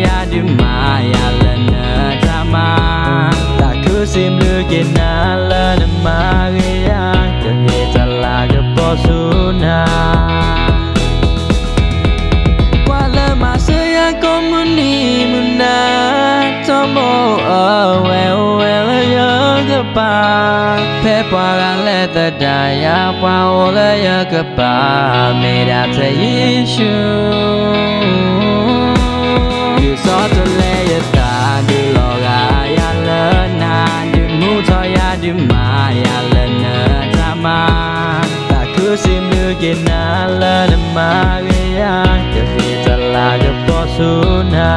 ya du ma ya la na ta ma ta ku sim lu ke na la na ma ge ya ke he ta la ke po su na wa la ma se ya ko mu ni mu na to mo we la ya ke pa pe pa ga le ta da ya pa o la ya ke pa me da te Yesu so to lay ya ta du lo ga ya la na du mu so ya du ma ya la na ta ma ta ku sim lu ke na la na ma ge ya ke he ta la ke po su na